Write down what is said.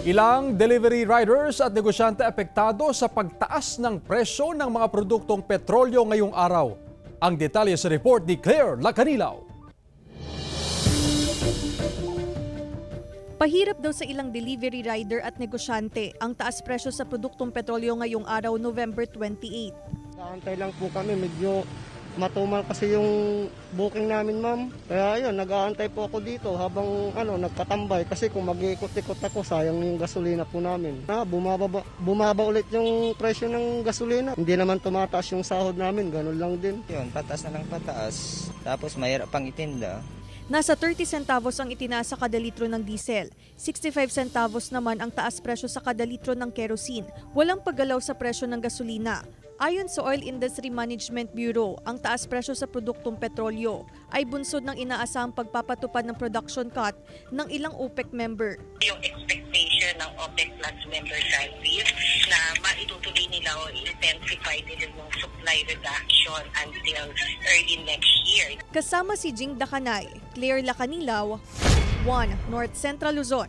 Ilang delivery riders at negosyante apektado sa pagtaas ng presyo ng mga produktong petrolyo ngayong araw. Ang detalye sa report ni Claire Lacanilaw. Pahirap daw sa ilang delivery rider at negosyante ang taas presyo sa produktong petrolyo ngayong araw, November 28. Nag-aantay lang po kami, medyo matumal kasi yung booking namin, ma'am. Kaya ayun, nag-aantay po ako dito habang nagpatambay kasi kung mag-iikot-ikot ako, sayang yung gasolina po namin. Bumaba ulit yung presyo ng gasolina. Hindi naman tumataas yung sahod namin, ganun lang din. Yun, pataas na lang pataas. Tapos mahirap pang itinda. Nasa 30 centavos ang itinaas sa kada litro ng diesel. 65 centavos naman ang taas presyo sa kada litro ng kerosene. Walang paggalaw sa presyo ng gasolina. Ayon sa Oil Industry Management Bureau, ang taas presyo sa produktong petrolyo ay bunsod ng inaasahang pagpapatupad ng production cut ng ilang OPEC member. Yung expectation ng OPEC Plus member countries na maitutuloy nila o intensify nila yung supply reduction until early next year. Kasama si Jing Dakanay, Claire Lacanilaw, 1 North Central Luzon.